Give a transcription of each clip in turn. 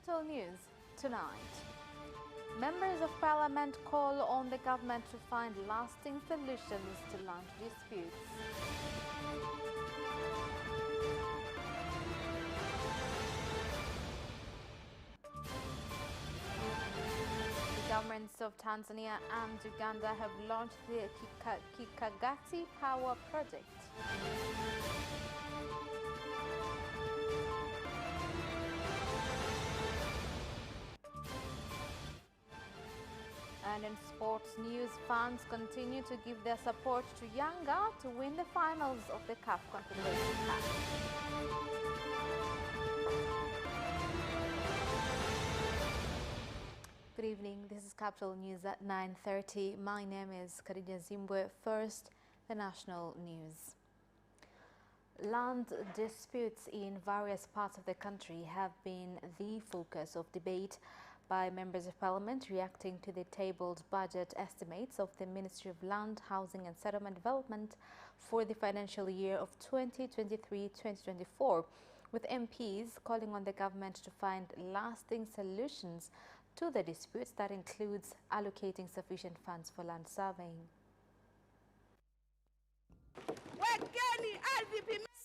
Capital News tonight. Members of Parliament call on the government to find lasting solutions to land disputes. The governments of Tanzania and Uganda have launched the Kikagati Power Project. And in sports news, fans continue to give their support to Yanga to win the finals of the CAF Confederation Cup. Good evening, this is Capital News at 9:30. My name is Khadija Zimbwe. First, the national news. Land disputes in various parts of the country have been the focus of debate by members of Parliament reacting to the tabled budget estimates of the Ministry of Land, Housing and Settlement Development for the financial year of 2023-2024, with MPs calling on the government to find lasting solutions to the disputes that includes allocating sufficient funds for land surveying.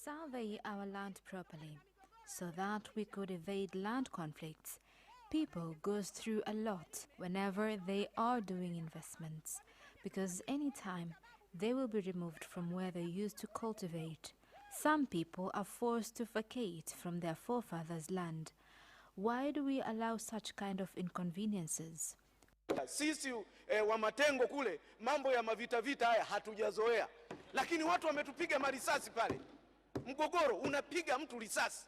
Survey our land properly so that we could evade land conflicts. People goes through a lot whenever they are doing investments, because anytime they will be removed from where they used to cultivate. Some people are forced to vacate from their forefathers' land. Why do we allow such kind of inconveniences? Sisi wa Matengo kule mambo ya mavita haya hatujazoea, lakini watu wametupiga marisasi pale. Mgogoro unapiga mtu risasi,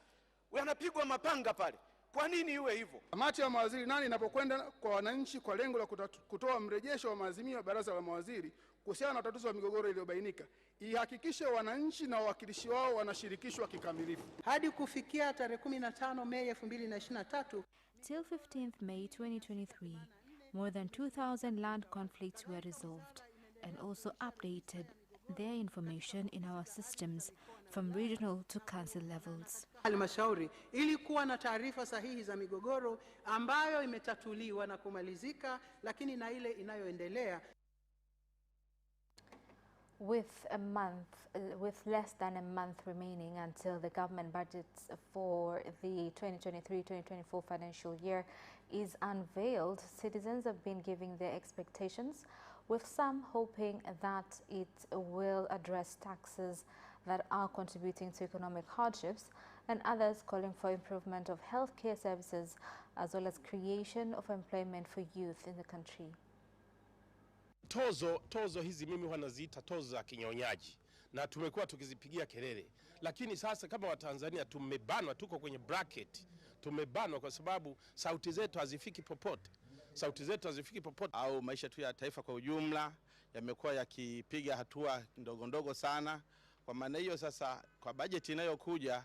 wanapigwa mapanga pale. Kwa nini iwe hivyo? Kamati ya mawaziri nani inapokwenda kwa wananchi kwa lengo la kutoa mrejesho wa maazimio ya baraza la mawaziri kuhusiana na tatizo la migogoro iliyobainika, ihakikishe wananchi na wawakilishi wao wanashirikishwa kikamilifu. Hadi kufikia tarehe 15 Mei 2023 till 15th May 2023, more than 2,000 land conflicts were resolved and also updated their information in our systems from regional to council levels. Halmashauri ili kuwa na taarifa sahihi za migogoro ambayo imetatuliwa na kumalizika, lakini na ile inayoendelea. With less than a month remaining until the government budgets for the 2023-2024 financial year is unveiled, citizens have been giving their expectations, with some hoping that it will address taxes that are contributing to economic hardships, and others calling for improvement of healthcare services as well as creation of employment for youth in the country. Tozo hizi mimi wanaziita tozo za kinyonyaji na tumekuwa tukizipigia kelele, lakini sasa kama Watanzania tumebanwa, tuko kwenye bracket, tumebanwa kwa sababu sauti zetu hazifiki popote. Au maisha tu ya taifa kwa ujumla yamekuwa yakipiga hatua ndogo ndogo sana. Kwa maana hiyo sasa, kwa bajeti inayokuja,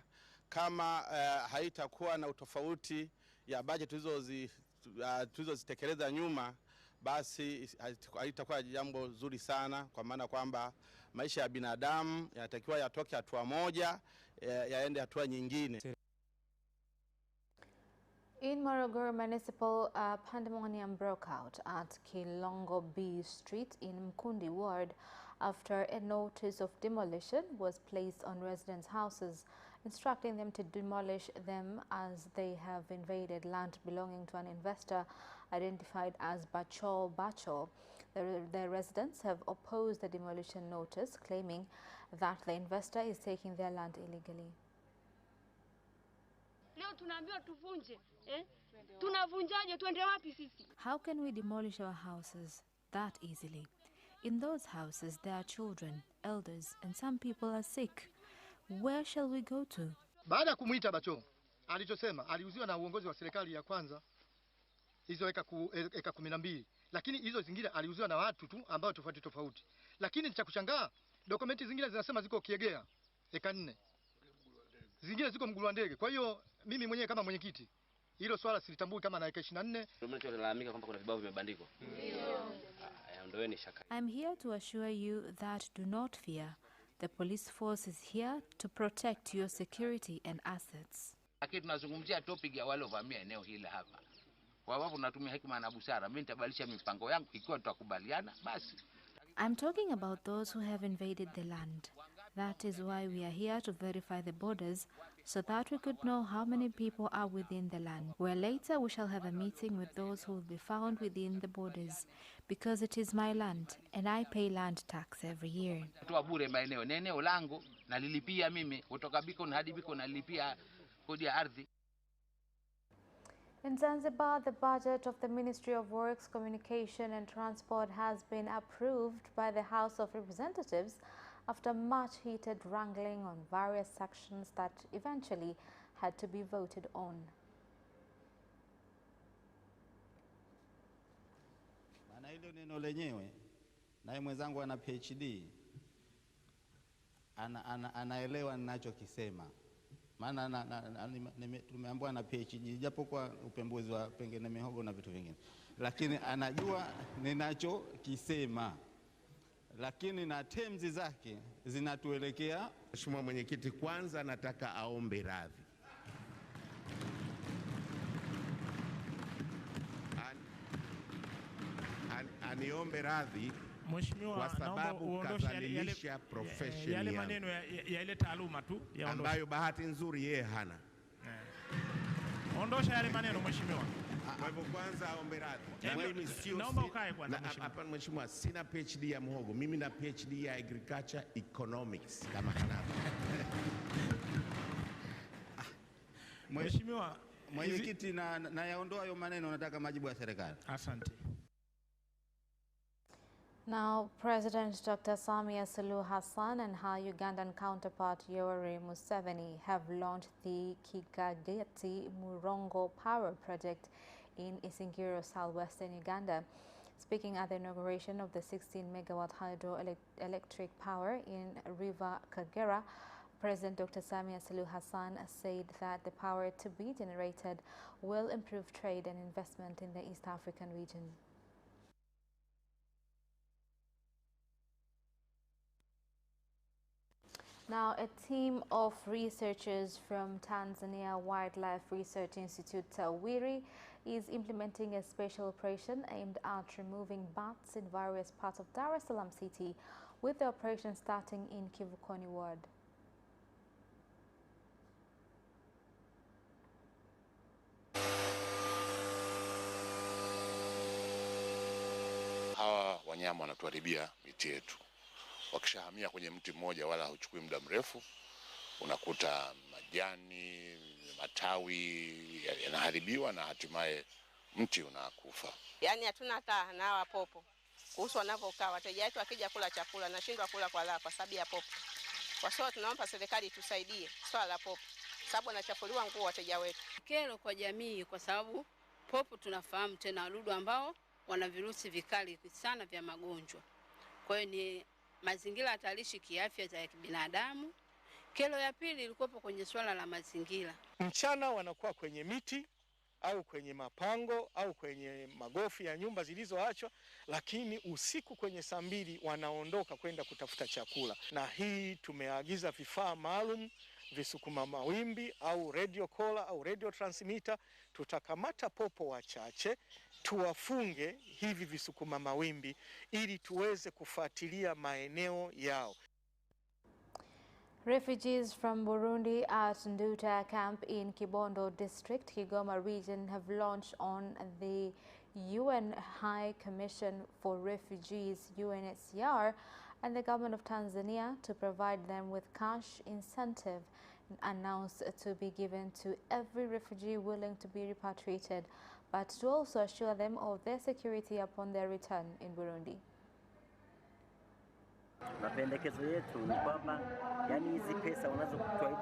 kama haitakuwa na utofauti ya bajeti tulizozitekeleza nyuma, basi haitakuwa jambo zuri sana, kwa maana kwamba maisha ya binadamu yanatakiwa yatoke hatua moja yaende hatua nyingine. In Morogoro Municipal, pandemonium broke out at Kilongo B Street in Mkundi Ward after a notice of demolition was placed on residents' houses, instructing them to demolish them as they have invaded land belonging to an investor identified as Bachol. The residents have opposed the demolition notice, claiming that the investor is taking their land illegally. How can we demolish our houses that easily? In those houses there are children, elders, and some people are sick. Where shall we go to? Baada ya kumuita Bacho, alichosema aliuziwa na uongozi wa serikali ya kwanza hizo eka 12, lakini hizo zingine aliuziwa na watu tu ambao tofauti. Lakini cha kushangaa, dokumenti zingine zinasema ziko Kiegea eka 4. Zingine ziko Mgulu wa Ndege. Kwa hiyo mimi mwenyewe kama mwenyekiti, hilo swala silitambui kama na eka 24. Tunalalamika kwamba kuna vibao vimebandikwa. Ndio. I'm here to assure you that do not fear. The police force is here to protect your security and assets. Lakini tunazungumzia topic ya wale wavamia eneo hili hapa. Kwa sababu tunatumia hekima na busara. Mimi nitabadilisha mipango yangu ikiwa tutakubaliana basi. I'm talking about those who have invaded the land. That is why we are here to verify the borders so that we could know how many people are within the land. Where later we shall have a meeting with those who will be found within the borders because it is my land and I pay land tax every year. Toa bure maeneo, ni eneo langu na nilipia mimi kutoka Biko hadi Biko na nilipia kodi ya ardhi. In Zanzibar, the budget of the Ministry of Works, Communication and Transport has been approved by the House of Representatives after much heated wrangling on various sections that eventually had to be voted on. Maana hilo neno lenyewe, naye mwenzangu ana PhD, anaelewa ninachokisema. Maana tumeambiwa na PhD japo kwa upembuzi wa pengine mihogo na vitu vingine, lakini anajua ninachokisema, lakini na terms zake zinatuelekea. Mheshimiwa Mwenyekiti, kwanza nataka aombe radhi. Aniombe radhi Mheshimiwa, kwa sababu kadhalilisha profession yale maneno ya ile taaluma tu ya ambayo bahati nzuri yeye hana. Ondosha yale maneno Mheshimiwa. Kwa hivyo kwanza aombe radhi. Mimi sio, naomba ukae kwanza Mheshimiwa. Hapa Mheshimiwa, sina PhD ya mhogo. Mimi na PhD ya agriculture economics kama hanapo. Mheshimiwa Mwenyekiti, na yaondoa hayo maneno, nataka majibu ya serikali. Asante. Now, President Dr. Samia Suluhu Hassan and her Ugandan counterpart Yoweri Museveni have launched the Kigagati Murongo Power Project in Isingiro, southwestern Uganda. Speaking at the inauguration of the 16-megawatt hydroelectric power in River Kagera, President Dr. Samia Suluhu Hassan said that the power to be generated will improve trade and investment in the East African region. Now, a team of researchers from Tanzania Wildlife Research Institute, TAWIRI, is implementing a special operation aimed at removing bats in various parts of Dar es Salaam city, with the operation starting in Kivukoni ward. Hawa wanyama wanatuharibia miti yetu. Wakishahamia kwenye mti mmoja wala hauchukui muda mrefu, unakuta majani, matawi yanaharibiwa na hatimaye mti unakufa. Yaani hatuna taa na hawa popo. Kuhusu wanavyokaa, wateja wetu wakija kula chakula nashindwa kula kwa raha kwa sababu ya popo. Kwa sababu tunaomba serikali tusaidie swala la popo, sababu wanachafuliwa nguo wateja wetu. Kero kwa jamii kwa sababu popo tunafahamu tena wadudu ambao wana virusi vikali sana vya magonjwa. Kwa hiyo ni mazingira hatarishi kiafya za binadamu. Kero ya pili ilikuwa kwenye swala la mazingira. Mchana wanakuwa kwenye miti au kwenye mapango au kwenye magofu ya nyumba zilizoachwa, lakini usiku kwenye saa 2 wanaondoka kwenda kutafuta chakula. Na hii tumeagiza vifaa maalum, visukuma mawimbi au radio collar au radio transmitter. Tutakamata popo wachache, tuwafunge hivi visukuma mawimbi ili tuweze kufuatilia maeneo yao. Refugees from Burundi at Nduta camp in Kibondo district, Kigoma region have launched on the UN High Commission for Refugees, UNHCR, and the government of Tanzania to provide them with cash incentive announced to be given to every refugee willing to be repatriated, but to also assure them of their security upon their return in Burundi.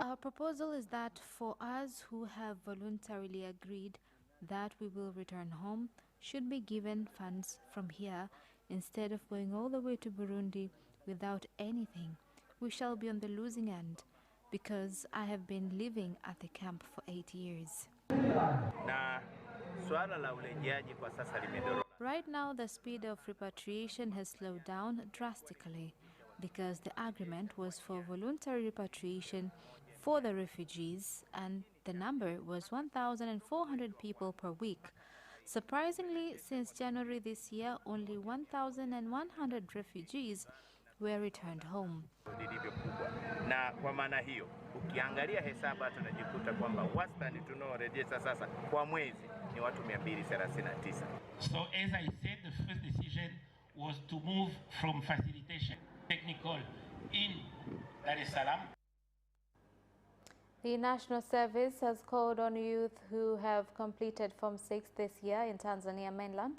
Our proposal is that for us who have voluntarily agreed that we will return home, should be given funds from here instead of going all the way to Burundi without anything. We shall be on the losing end because I have been living at the camp for 8 years. Right now, the speed of repatriation has slowed down drastically because the agreement was for voluntary repatriation for the refugees, and the number was 1,400 people per week. Surprisingly, since January this year, only 1,100 refugees were returned home. Lilivyo kubwa. Na kwa maana hiyo ukiangalia hesabu tunajikuta kwamba wastani tunaorejesha sasa kwa mwezi ni watu 239. So as I said, the first decision was to move from facilitation technical in Dar es Salaam. The National Service has called on youth who have completed Form 6 this year in Tanzania mainland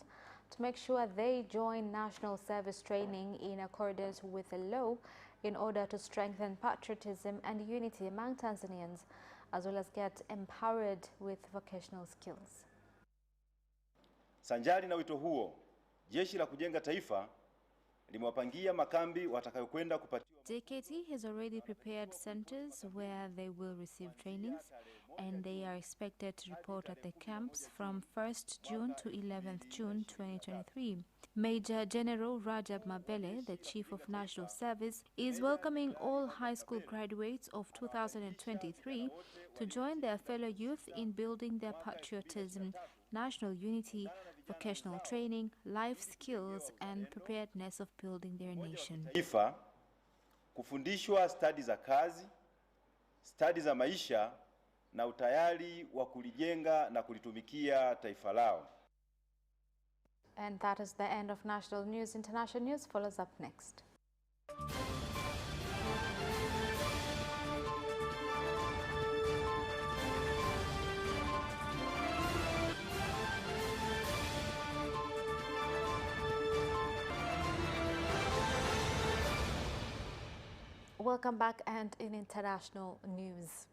to make sure they join national service training in accordance with the law in order to strengthen patriotism and unity among Tanzanians, as well as get empowered with vocational skills. Sanjari na wito huo, Jeshi la Kujenga Taifa limewapangia makambi watakayokwenda kupatiwa. JKT has already prepared centers where they will receive trainings, and they are expected to report at the camps from 1st June to 11th June 2023. Major General Rajab Mabele, the Chief of National Service, is welcoming all high school graduates of 2023 to join their fellow youth in building their patriotism, national unity, vocational training, life skills, and preparedness of building their nation. Taifa kufundishwa stadi za kazi, stadi za maisha na utayari wa kulijenga na kulitumikia taifa lao. And that is the end of national news. International news follows up next. Welcome back, and in international news,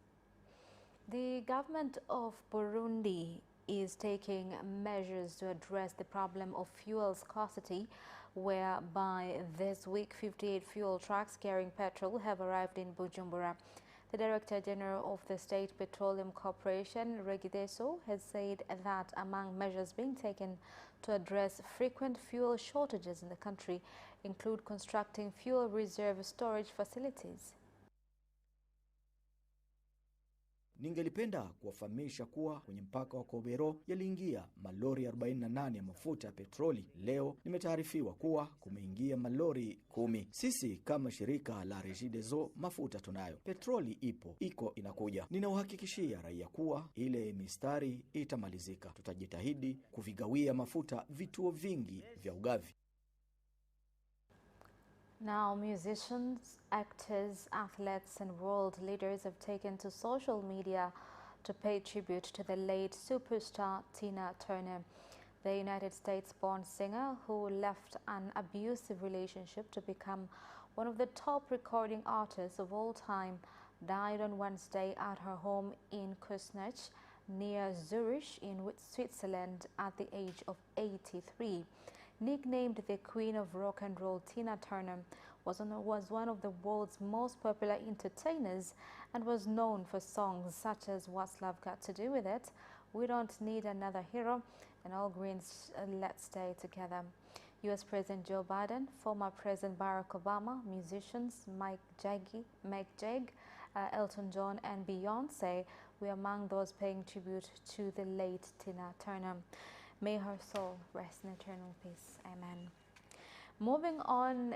the government of Burundi is taking measures to address the problem of fuel scarcity, whereby this week 58 fuel trucks carrying petrol have arrived in Bujumbura. The Director General of the State Petroleum Corporation, Regideso, has said that among measures being taken to address frequent fuel shortages in the country include constructing fuel reserve storage facilities. Ningelipenda kuwafahamisha kuwa kwenye mpaka wa Kobero yaliingia malori 48 ya mafuta ya petroli. Leo nimetaarifiwa kuwa kumeingia malori 10. Sisi kama shirika la Regideso mafuta tunayo, petroli iko inakuja. Ninauhakikishia raia kuwa ile mistari itamalizika. Tutajitahidi kuvigawia mafuta vituo vingi vya ugavi. Now, musicians, actors, athletes, and world leaders have taken to social media to pay tribute to the late superstar Tina Turner. The United States-born singer, who left an abusive relationship to become one of the top recording artists of all time, died on Wednesday at her home in Küsnacht, near Zurich in Switzerland, at the age of 83. Nicknamed the Queen of Rock and Roll, Tina Turner was one of the world's most popular entertainers and was known for songs such as What's Love Got to Do With It, We Don't Need Another Hero, and All Green's Let's Stay Together. U.S. President Joe Biden, former President Barack Obama, musicians Meg Jagger, Elton John, and Beyonce were among those paying tribute to the late Tina Turner. May her soul rest in eternal peace. Amen. Moving on,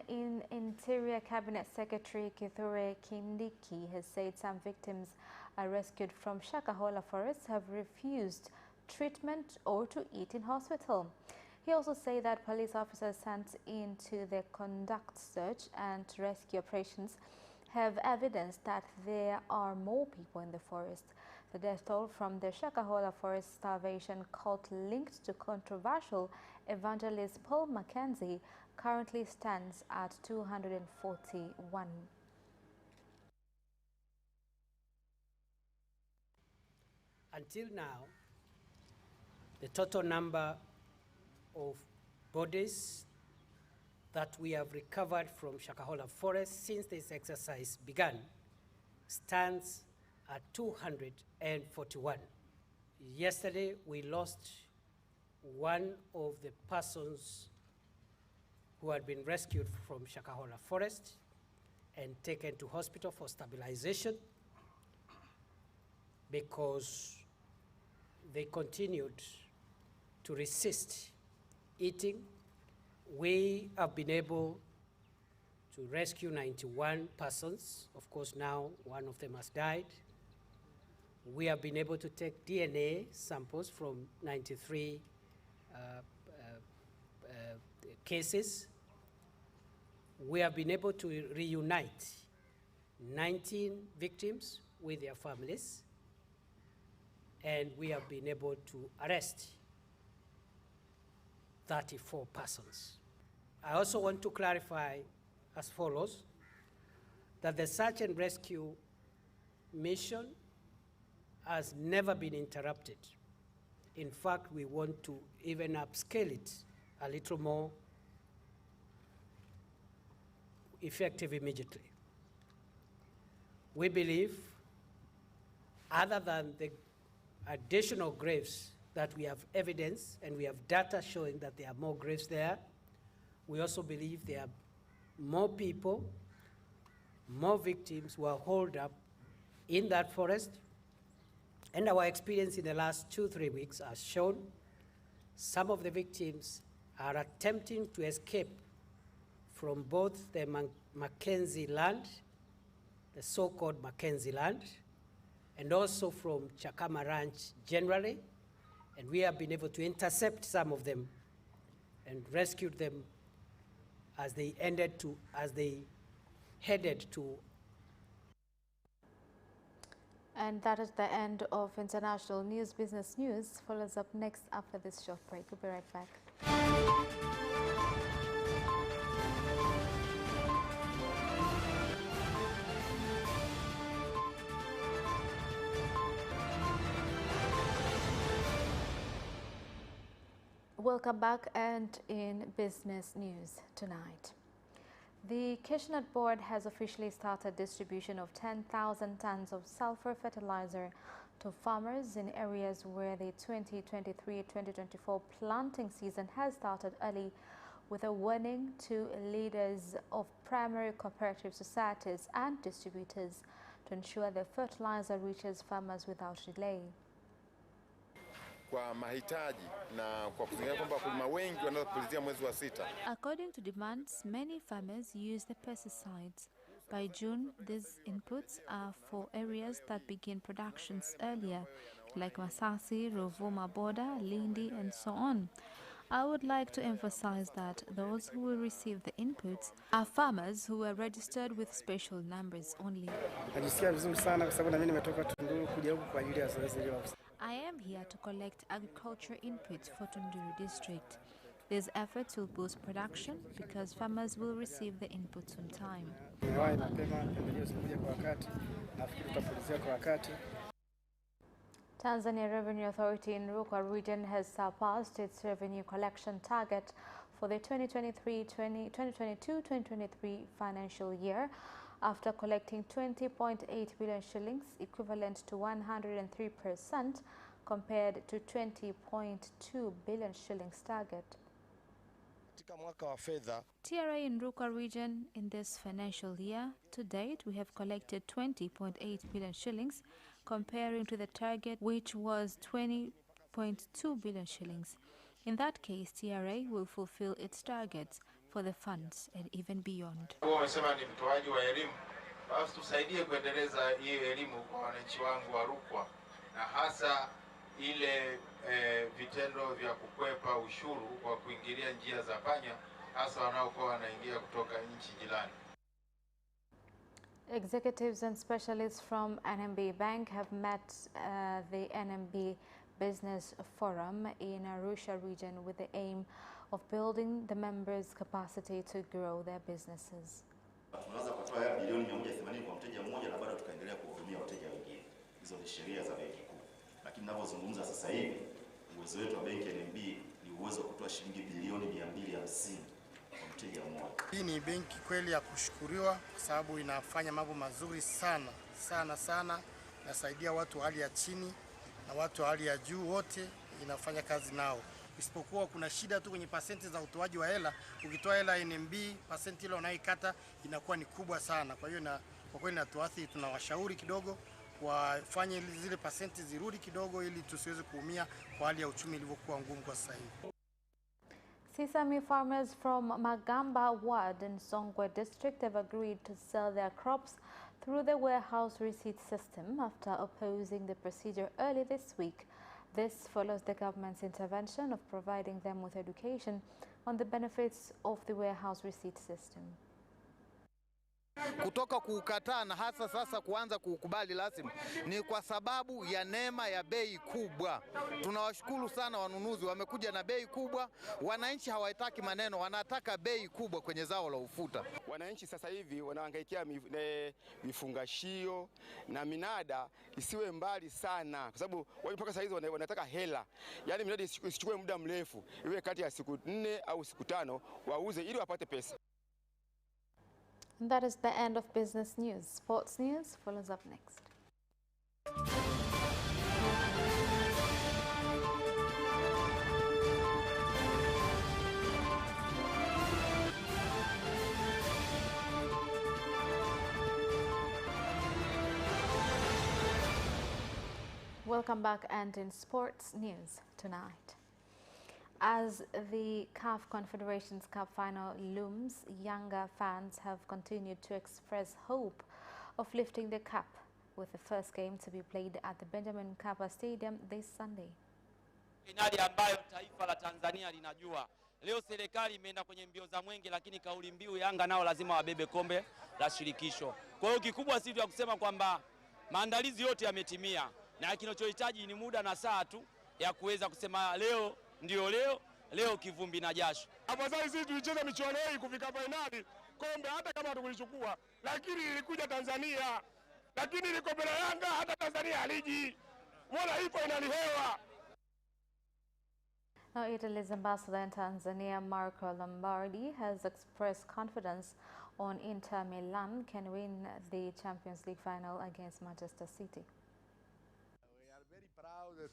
Interior Cabinet Secretary Kithure Kindiki has said some victims are rescued from Shakahola forests have refused treatment or to eat in hospital. He also said that police officers sent in to conduct search and rescue operations have evidence that there are more people in the forest. The death toll from the Shakahola forest starvation cult linked to controversial evangelist Paul Mackenzie currently stands at 241. Until now, the total number of bodies that we have recovered from Shakahola forest since this exercise began stands at 241. Yesterday, we lost one of the persons who had been rescued from Shakahola forest and taken to hospital for stabilization. because they continued to resist eating. We have been able to rescue 91 persons. Of course, now one of them has died. We have been able to take DNA samples from 93 cases. We have been able to reunite 19 victims with their families, and we have been able to arrest 34 persons. I also want to clarify as follows, that the search and rescue mission has never been interrupted. In fact, we want to even upscale it a little more effective immediately. We believe, other than the additional graves that we have evidence and we have data showing that there are more graves there, we also believe there are more people, more victims who are holed up in that forest. And our experience in the last 2-3 weeks has shown some of the victims are attempting to escape from both the Mackenzie land, the so-called Mackenzie land, and also from Chakama Ranch generally. And we have been able to intercept some of them and rescued them as they headed to. And that is the end of international news. Business news follows up next after this short break. We'll be right back. Welcome back, and in business news tonight. The Kishnut Board has officially started distribution of 10,000 tons of sulfur fertilizer to farmers in areas where the 2023-2024 planting season has started early, with a warning to leaders of primary cooperative societies and distributors to ensure the fertilizer reaches farmers without delay. Kwa mahitaji na kwa kuzingatia kwamba wakulima wengi wanaweza kupulizia mwezi wa 6. According to demands, many farmers use the pesticides. By June, these inputs are for areas that begin productions earlier, like Masasi, Rovuma Border, Lindi, and so on. I would like to emphasize that those who will receive the inputs are farmers who are registered with special numbers only. Najisikia vizuri sana kwa sababu na mimi nimetoka Tunduru kuja huku kwa ajili ya zoezi hilo. I am here to collect agriculture inputs for Tunduru district. These efforts will boost production because farmers will receive the inputs on time. Tanzania Revenue Authority in Rukwa region has surpassed its revenue collection target for the 2022-2023 financial year after collecting 20.8 billion shillings, equivalent to 103% compared to 20.2 billion shillings target. TRA in Rukwa region in this financial year, to date, we have collected 20.8 billion shillings, comparing to the target, which was 20.2 billion shillings. In that case, TRA will fulfill its targets for the funds and even beyond. Wamesema ni mtoaji wa elimu, basi tusaidie kuendeleza hiyo elimu kwa wananchi wangu wa Rukwa, na hasa ile vitendo vya kukwepa ushuru kwa kuingilia njia za panya, hasa wanaokuwa wanaingia kutoka nchi jirani. Executives and specialists from NMB Bank have met the NMB Business Forum in Arusha region with the aim of building the members' capacity to grow their businesses. Tunaweza kutoa bilioni 180 kwa mteja mmoja na bado tukaendelea kuhudumia wateja wengine. Hizo ni sheria za benki kuu. Lakini ninavyozungumza sasa hivi, uwezo wetu wa benki NMB ni uwezo wa kutoa shilingi bilioni 250 kwa mteja mmoja. Hii ni benki kweli ya kushukuriwa kwa sababu inafanya mambo mazuri sana. Inasaidia watu wa hali ya chini na watu wa hali ya juu, wote inafanya kazi nao. Isipokuwa kuna shida tu kwenye pasenti za utoaji wa hela. Ukitoa hela NMB, pasenti ile unaikata inakuwa ni kubwa sana. Kwa hiyo kwa kweli inatuathiri, tunawashauri kidogo wafanye zile pasenti zirudi kidogo ili tusiweze kuumia kwa hali ya uchumi ilivyokuwa ngumu kwa sasa hivi. Sesame farmers from Magamba Ward in Songwe district have agreed to sell their crops through the warehouse receipt system after opposing the procedure early this week. This follows the government's intervention of providing them with education on the benefits of the warehouse receipt system. Kutoka kuukataa na hasa sasa kuanza kuukubali rasmi ni kwa sababu ya neema ya bei kubwa. Tunawashukuru sana wanunuzi, wamekuja na bei kubwa. Wananchi hawataki maneno, wanataka bei kubwa kwenye zao la ufuta. Wananchi sasa hivi wanahangaikia mifungashio na minada isiwe mbali sana, kwa sababu wao mpaka sasa hizi wanataka hela. Yaani minada isichukue muda mrefu, iwe kati ya siku 4 au siku 5 wauze ili wapate pesa. And that is the end of business news. Sports news follows up next. Welcome back, and in sports news tonight. As the CAF Confederations Cup final looms, younger fans have continued to express hope of lifting the cup, with the first game to be played at the Benjamin Mkapa Stadium this Sunday. Finali ambayo taifa la Tanzania linajua. Leo serikali imeenda kwenye mbio za mwenge, lakini kauli mbiu Yanga nao lazima wabebe kombe la shirikisho. Kwa hiyo kikubwa si vya kusema kwamba maandalizi yote yametimia, na kinachohitaji ni muda na saa tu ya kuweza kusema leo ndio leo kivumbi na jasho. Afadhali sisi tulicheza michuano hii kufika finali kombe, hata kama tukulichukua, lakini ilikuja Tanzania. Lakini ile kombe la Yanga hata Tanzania haliji. Mbona hii finali hewa? Now, Italy's ambassador in Tanzania, Marco Lombardi, has expressed confidence on Inter Milan can win the Champions League final against Manchester City.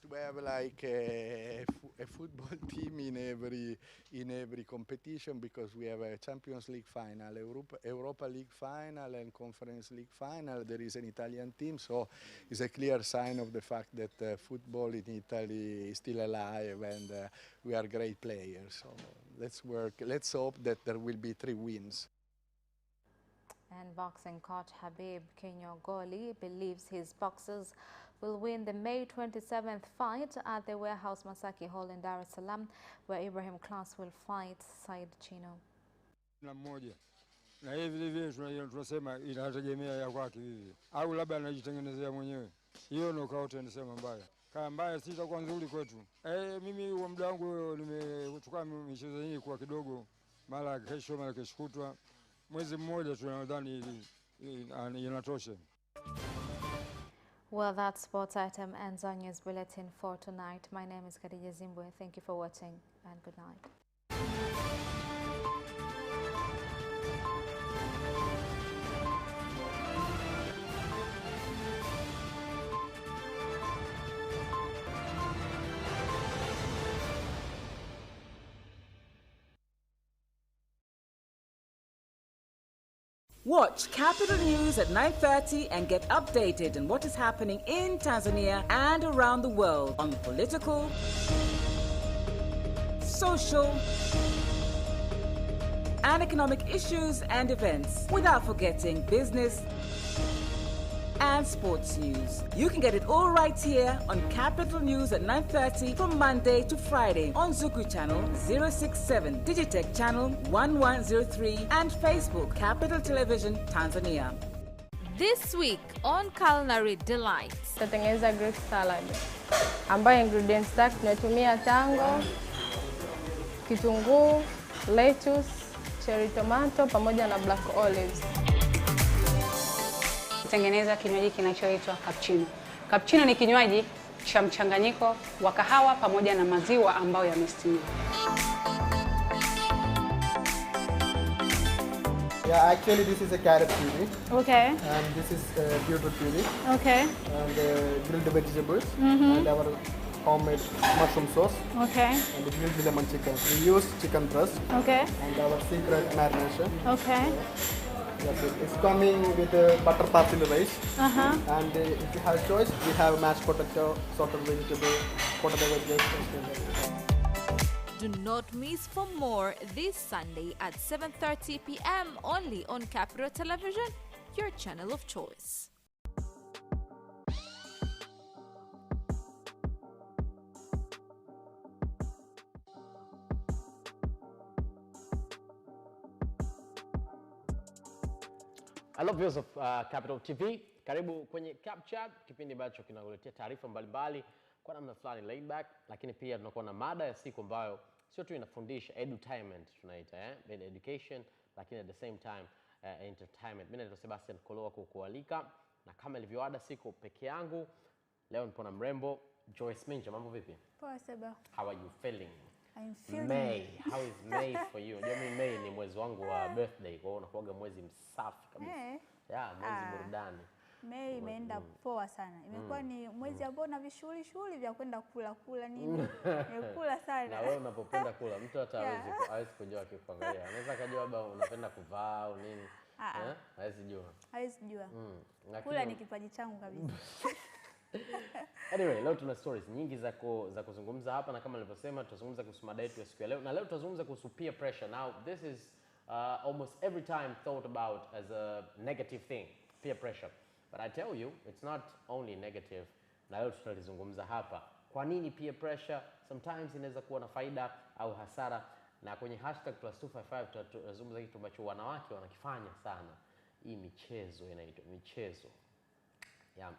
To have like a football team in every competition, because we have a Champions League final, Europa League final, and Conference League final. There is an Italian team, so it's a clear sign of the fact that football in Italy is still alive, and we are great players. So let's hope that there will be 3 wins. And boxing coach Habib Kinyogoli believes his boxers will win the May 27th fight at the Warehouse Masaki Hall in Dar es Salaam, where Ibrahim Class will fight Said Chino. Na hivi vile tunasema inategemea ya kwake hivi, au labda anajitengenezea mwenyewe. Hiyo knockout anasema mbaya. Kama mbaya sitakuwa nzuri kwetu. Mimi wa muda wangu nimechukua michezo hii kwa kidogo, mara kesho mara kesho kutwa, mwezi mmoja tunadhani inatosha. Well, that sports item ends our news bulletin for tonight. My name is Khadija Zimbwe. Thank you for watching, and good night. Watch Capital News at 9:30 and get updated on what is happening in Tanzania and around the world on political, social, and economic issues and events, without forgetting business and sports news. You can get it all right here on Capital News at 9:30 from Monday to Friday on Zuku Channel 067, Digitech Channel 1103, and Facebook Capital Television Tanzania. This week on Culinary Delights. Tutatengeneza Greek salad ambayo ingredients zake tunatumia tango, kitunguu, lettuce, cherry tomato pamoja na black olives. Tengeneza kinywaji kinachoitwa cappuccino. Cappuccino ni kinywaji cha mchanganyiko wa kahawa pamoja na maziwa ambayo yamestimiwa. Yeah, actually this is a carrot puree. Okay. And this is beetroot puree. Okay. And grilled vegetables. Mm-hmm. And our homemade mushroom sauce. Okay. And the grilled lemon chicken. We use chicken breast. Okay. And our secret marination. Okay. Yes, it's coming with butter puffs in the rice. And if you have choice, we have mashed potato, sauteed vegetable, potato vegetables. Do not miss for more this Sunday at 7:30 p.m. only on Capital Television, your channel of choice. Hello viewers of Capital TV. Karibu kwenye Capchat, kipindi ambacho kinakuletea taarifa mbalimbali kwa namna fulani laid back, lakini pia tunakuwa na mada ya siku ambayo sio tu inafundisha, edutainment tunaita, education, lakini at the same time entertainment. Mimi naitwa Sebastian Koloa kukualika, na kama ilivyoada siku peke yangu, leo nipo na mrembo Joyce Minja. Mambo vipi? Poa Seba. How are you feeling? I'm feeling May. How is May for you? Unajua mimi May ni mwezi wangu wa birthday, kwa hiyo unakuwa mwezi msafi kabisa. Yeah, mwezi burudani. May imeenda poa sana. Imekuwa ni mwezi ambao na shughuli vya kwenda kula nini. Nimekula sana. Na wewe unapopenda kula, mtu hawezi kujua akikuangalia. Anaweza kujua labda unapenda kuvaa au nini. Hawezi jua. Hawezi jua. Kula ni kipaji changu kabisa. Anyway, leo tuna stories nyingi za kuzungumza hapa, na kama nilivyosema tutazungumza kuhusu mada yetu ya siku ya leo. Na leo tutazungumza kuhusu peer pressure. Now this is almost every time thought about as a negative thing, peer pressure. But I tell you, it's not only negative. Na leo tutalizungumza hapa. Kwa nini peer pressure sometimes inaweza kuwa na faida au hasara? Na kwenye #+255 tutazungumza kitu ambacho wanawake wanakifanya sana. Hii michezo inaitwa michezo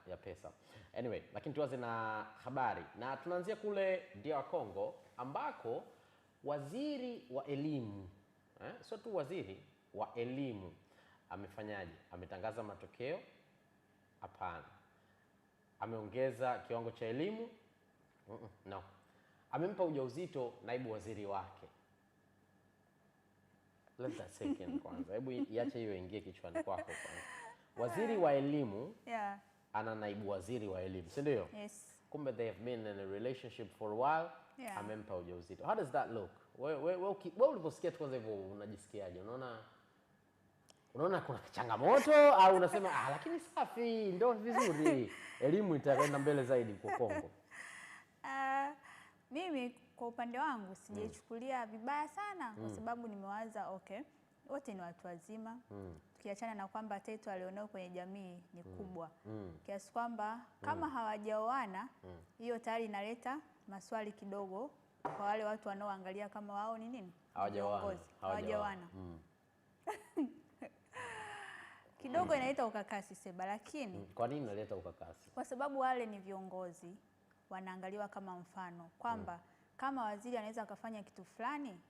ya pesa. Anyway, lakini tuanze na habari. Na tunaanzia kule DR Congo ambako waziri wa elimu, sio tu waziri wa elimu, amefanyaje? Ametangaza matokeo? Hapana. Ameongeza kiwango cha elimu? No. Amempa ujauzito naibu waziri wake. Let that sink in kwanza. Hebu iache hiyo ingie kichwani kwako kwanza. Waziri wa elimu ana naibu waziri wa elimu, si ndio? Yes. Kumbe they have been in a relationship for a while. Amempa ujauzito. How does that look? Wewe uliposikia tu kwanza hivyo unajisikiaje? Unaona kuna changamoto au unasema lakini safi, ndio vizuri. Elimu itaenda mbele zaidi kwa Kongo. Mimi kwa upande wangu sijaichukulia vibaya sana kwa sababu nimewaza wote ni watu wazima. Tukiachana na kwamba title alionao kwenye jamii ni kubwa. Kiasi kwamba kama hawajaoana, hiyo tayari inaleta maswali kidogo kwa wale watu wanaoangalia kama wao ni nini? Hawajaoana. Kidogo inaleta ukakasi Seba, lakini kwa nini inaleta ukakasi? Kwa sababu wale ni viongozi, wanaangaliwa kama mfano kwamba kama waziri anaweza akafanya kitu fulani,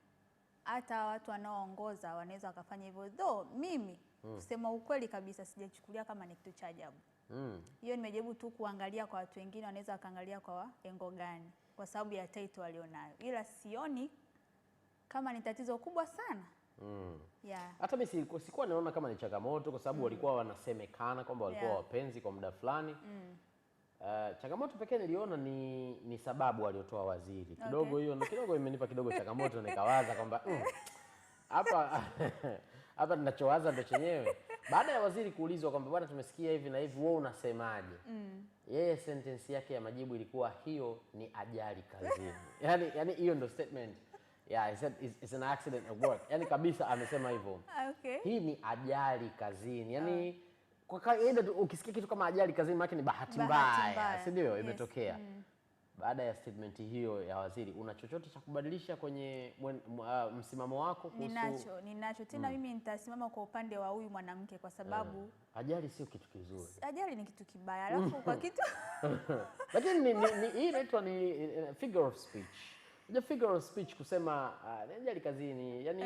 hata watu wanaoongoza wanaweza wakafanya hivyo. Though mimi kusema ukweli kabisa sijachukulia kama ni kitu cha ajabu. Hiyo nimejaribu tu kuangalia kwa watu wengine wanaweza wakaangalia kwa engo gani kwa sababu ya title walionayo. Ila sioni kama ni tatizo kubwa sana. Hata mimi sikuwa naona kama ni changamoto kwa sababu walikuwa wanasemekana kwamba walikuwa wapenzi kwa muda fulani. Changamoto pekee niliona ni sababu waliotoa waziri. Kidogo hiyo ndio kidogo imenipa kidogo changamoto, nikawaza kwamba hapa ninachowaza ndio chenyewe. Baada ya waziri kuulizwa kwamba bwana, tumesikia hivi na hivi, wewe unasemaje? Yeye sentence yake ya majibu ilikuwa hiyo ni ajali kazini. yani hiyo ndio statement. He said it's an accident at work. Yani kabisa amesema hivyo. Hii ni ajali kazini. Yani kwa kawaida ukisikia kitu kama ajali kazini maana ni bahati mbaya, si ndio? Imetokea. Baada ya statement hiyo ya waziri, una chochote cha kubadilisha kwenye msimamo wako kuhusu? Ninacho. Tena mimi nitasimama kwa upande wa huyu mwanamke kwa sababu ajali sio kitu kizuri. Ajali ni kitu kibaya. Alafu kwa kitu lakini hii inaitwa ni figure of speech. The figure of speech kusema ajali kazini, yani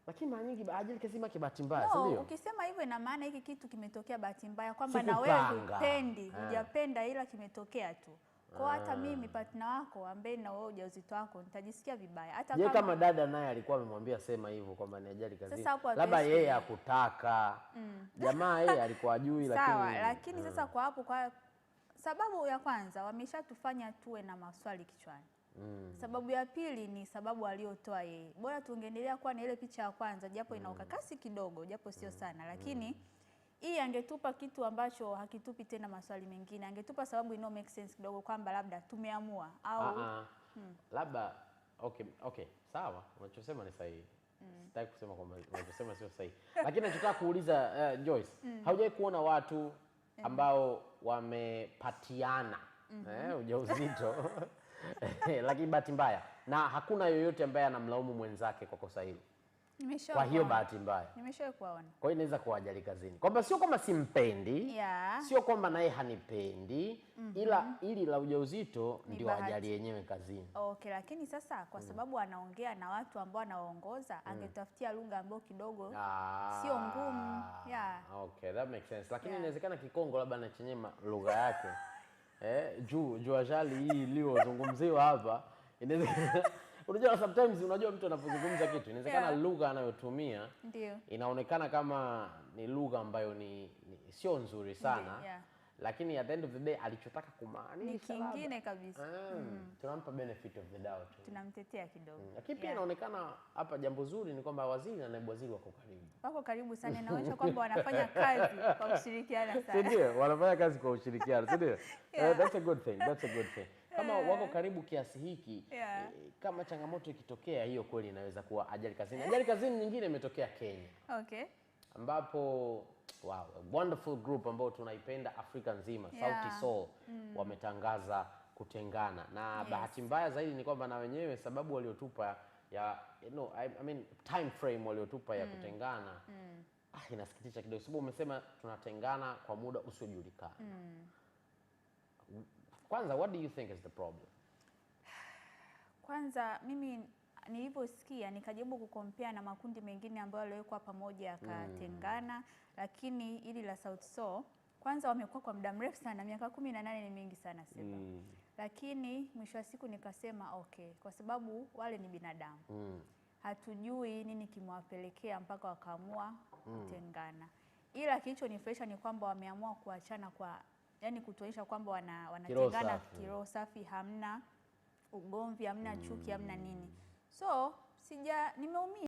lakini mara nyingi ajali kazini bahati mbaya, si ndio? Ukisema hivyo ina maana hiki kitu kimetokea bahati mbaya kwamba na wewe hupendi, hujapenda ila kimetokea tu. Kwa hata mimi partner wako ambaye na wewe ujauzito wako nitajisikia vibaya. Hata kama dada naye alikuwa amemwambia sema hivyo kwamba ni ajali kazini. Labda yeye hakutaka. Jamaa yeye alikuwa ajui lakini sasa kwa hapo kwa sababu ya kwanza wameshatufanya tuwe na maswali kichwani. Sababu ya pili ni sababu aliyotoa yeye. Bora tungeendelea kuwa na ile picha ya kwanza japo ina ukakasi kidogo, japo sio sana, lakini hii angetupa kitu ambacho hakitupi tena maswali mengine. Angetupa sababu ino make sense kidogo kwamba labda tumeamua au labda okay, sawa, unachosema ni sahihi. Sitaki kusema kwamba unachosema sio sahihi. Lakini nachotaka kuuliza Joyce, haujawahi kuona watu ambao wamepatiana ujauzito lakini bahati mbaya na hakuna yoyote ambaye anamlaumu mwenzake kwa kosa hilo? Kwa hiyo bahati mbaya. Nimeshawahi kuona. Kwa hiyo inaweza kuajali kazini. Kwamba sio kama simpendi, sio kwamba naye hanipendi, ila ili la ujauzito ndio ajali yenyewe kazini. Okay, lakini sasa kwa sababu anaongea na watu ambao anaongoza, angetafutia lugha ambayo kidogo sio ngumu. Okay, that makes sense. Lakini inawezekana Kikongo labda na chenye lugha yake. Juu ajali hii iliyozungumziwa hapa, inawezekana unajua sometimes unajua mtu anapozungumza kitu inawezekana lugha anayotumia inaonekana kama ni lugha ambayo ni sio nzuri sana. Lakini at the end of the day alichotaka kumaanisha ni kingine kabisa. Tunampa benefit of the doubt. Tunamtetea kidogo. Lakini pia inaonekana hapa jambo zuri ni kwamba waziri na naibu waziri wako karibu. Wako karibu sana, inaonyesha kwamba wanafanya kazi kwa ushirikiano sana. Ndio, wanafanya kazi kwa ushirikiano, ndio. That's a good thing. That's a good thing. Kama wako karibu kiasi hiki, kama changamoto ikitokea hiyo kweli inaweza kuwa ajali kazini. Ajali kazini nyingine imetokea Kenya. Okay. Ambapo a wonderful group ambao tunaipenda Afrika nzima, Sauti Sol, wametangaza kutengana. Na bahati mbaya zaidi ni kwamba na wenyewe sababu waliotupa ya I mean time frame waliotupa ya kutengana inasikitisha kidogo, sababu umesema tunatengana kwa muda usiojulikana. Kwanza, what do you think is the problem? Kwanza mimi niliposikia nikajaribu kukompea na makundi mengine ambayo yaliwekwa pamoja yakatengana, lakini ili la Sauti Sol kwanza wamekuwa kwa muda mrefu sana, miaka 18 ni mingi sana sema. Lakini mwisho wa siku nikasema okay, kwa sababu wale ni binadamu. Hatujui nini kimewapelekea mpaka wakaamua kutengana. Ila kilichonifurahisha ni kwamba wameamua kuachana kwa kutuonyesha kwamba wanatengana kiroho safi, hamna ugomvi, hamna chuki, hamna nini. So nimeumia.